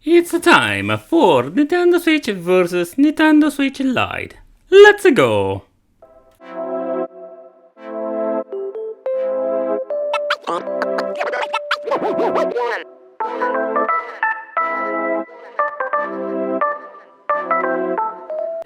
It's the time for Nintendo Switch versus Nintendo Switch Lite. Let's go!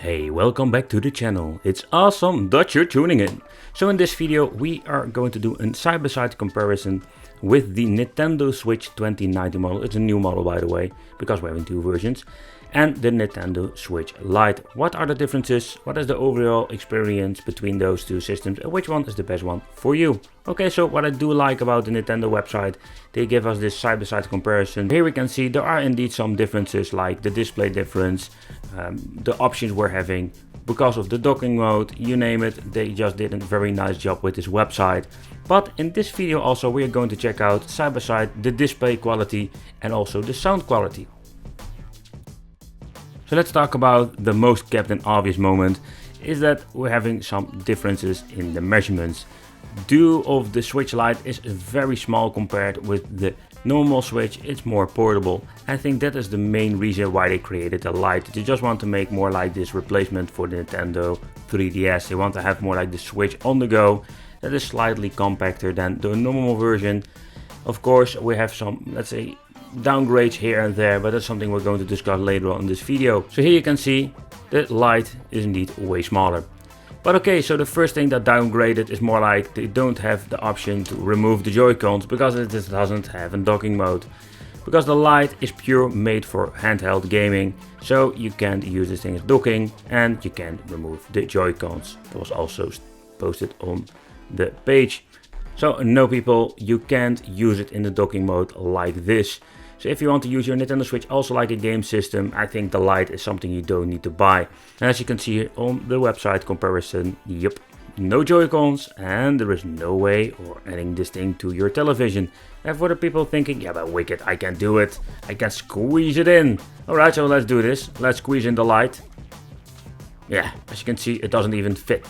Hey, welcome back to the channel. It's awesome that you're tuning in. So in this video we are going to do a side-by-side comparison with the Nintendo Switch 2019 model. It's a new model, by the way, because we're having two versions. And the Nintendo Switch Lite. What are the differences? What is the overall experience between those two systems? And which one is the best one for you? Okay, so what I do like about the Nintendo website, they give us this side-by-side comparison. Here we can see there are indeed some differences, like the display difference, the options we're having, because of the docking mode, you name it. They just did a very nice job with this website. But in this video also we are going to check out side by side the display quality and also the sound quality. So let's talk about the most Captain Obvious moment, is that we're having some differences in the measurements. Due of the Switch Lite is very small compared with the normal Switch. It's more portable. I think that is the main reason why they created the Lite. They just want to make more like this replacement for the Nintendo 3DS. They want to have more like the Switch on the go that is slightly compacter than the normal version. Of course, we have some, let's say, downgrades here and there, but that's something we're going to discuss later on in this video. So here you can see the Lite is indeed way smaller. But okay, so the first thing that downgraded is more like they don't have the option to remove the Joy-Cons because it just doesn't have a docking mode. Because the Lite is pure made for handheld gaming, so you can't use this thing as docking and you can't remove the Joy-Cons. That was also posted on the page. So no people, you can't use it in the docking mode like this. So if you want to use your Nintendo Switch also like a game system, I think the Lite is something you don't need to buy. And as you can see here on the website comparison, yep, no Joy-Cons and there is no way of adding this thing to your television. And for the people thinking, yeah but Wicked, I can't do it, I can squeeze it in. Alright, so let's do this. Let's squeeze in the Lite. Yeah, as you can see, it doesn't even fit.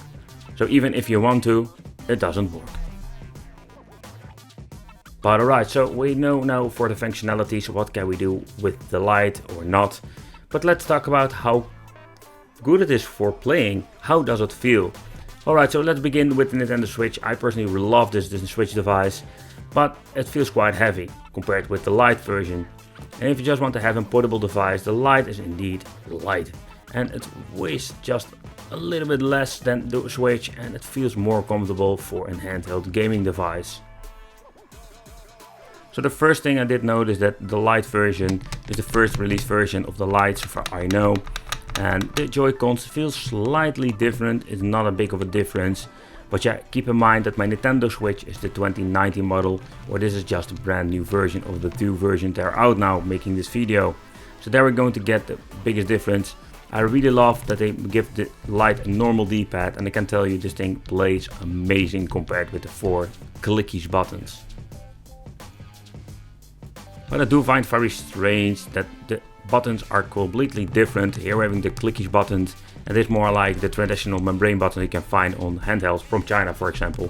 So even if you want to, it doesn't work. But alright, so we know now for the functionalities what can we do with the Lite or not. But let's talk about how good it is for playing. How does it feel? Alright, so let's begin with the Nintendo Switch. I personally love this Switch device, but it feels quite heavy compared with the Lite version. And if you just want to have a portable device, the Lite is indeed light. And it weighs just a little bit less than the Switch and it feels more comfortable for a handheld gaming device. So the first thing I did notice that the Lite version is the first release version of the Lite so far I know. And the Joy-Cons feel slightly different, it's not a big of a difference. But yeah, keep in mind that my Nintendo Switch is the 2019 model, or this is just a brand new version of the two versions that are out now making this video. So there we're going to get the biggest difference. I really love that they give the Lite a normal D-pad and I can tell you this thing plays amazing compared with the 4 clickish buttons. But I do find very strange that the buttons are completely different. Here we're having the clickish buttons and it's more like the traditional membrane buttons you can find on handhelds from China, for example.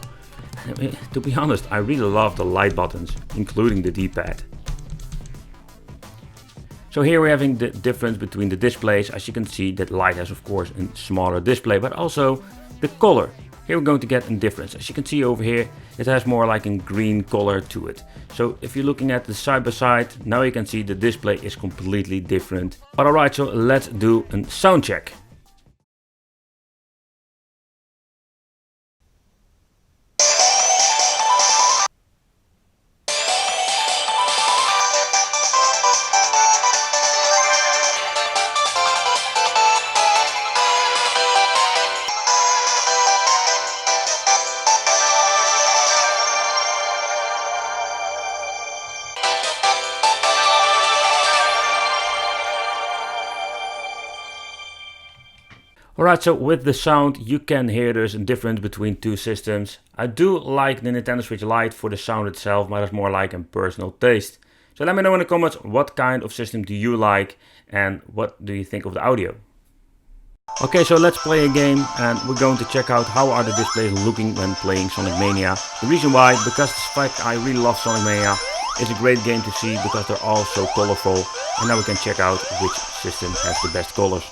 To be honest, I really love the Lite buttons, including the D-pad. So here we're having the difference between the displays. As you can see, that Lite has of course a smaller display, but also the color. Here we're going to get a difference. As you can see over here, it has more like a green color to it. So if you're looking at the side by side, now you can see the display is completely different. But alright, so let's do a sound check. Alright, so with the sound you can hear there's a difference between two systems. I do like the Nintendo Switch Lite for the sound itself, but it's more like a personal taste. So let me know in the comments what kind of system do you like and what do you think of the audio. Okay, so let's play a game and we're going to check out how are the displays looking when playing Sonic Mania. The reason why, because the fact I really love Sonic Mania, It's a great game to see because they're all so colorful, and now we can check out which system has the best colors.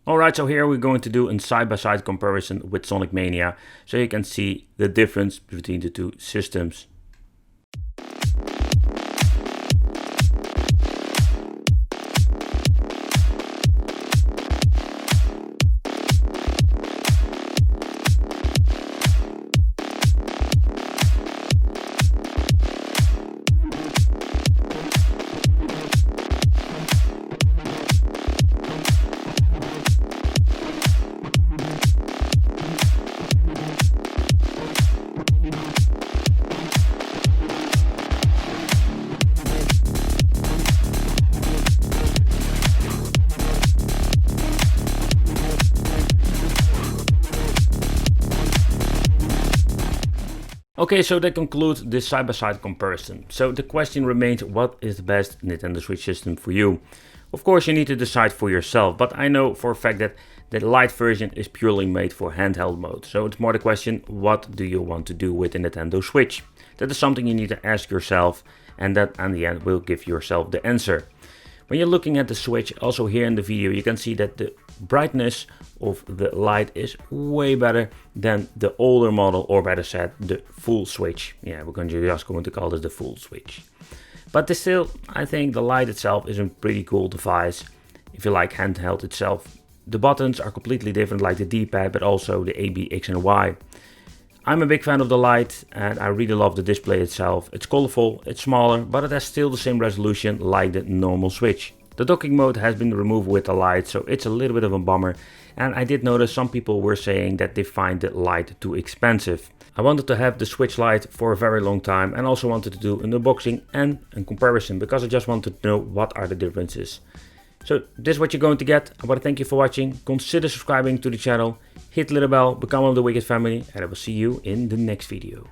Alright, so here we're going to do a side-by-side comparison with Sonic Mania, so you can see the difference between the two systems. Okay, so that concludes this side-by-side comparison. So the question remains, what is the best Nintendo Switch system for you? Of course, you need to decide for yourself, but I know for a fact that the Lite version is purely made for handheld mode. So it's more the question, what do you want to do with the Nintendo Switch? That is something you need to ask yourself, and that in the end will give yourself the answer. When you're looking at the Switch, also here in the video, you can see that the brightness of the Lite is way better than the older model, or better said, the full Switch. Yeah, we're just going to call this the full Switch. But still, I think the Lite itself is a pretty cool device. If you like handheld itself, the buttons are completely different, like the D-pad, but also the A, B, X and Y. I'm a big fan of the Lite, and I really love the display itself. It's colorful, it's smaller, but it has still the same resolution like the normal Switch. The docking mode has been removed with the Lite, so it's a little bit of a bummer. And I did notice some people were saying that they find the Lite too expensive. I wanted to have the Switch Lite for a very long time, and also wanted to do an unboxing and a comparison, because I just wanted to know what are the differences. So this is what you're going to get. I want to thank you for watching. Consider subscribing to the channel, hit the little bell, become one of the Wicked family, and I will see you in the next video.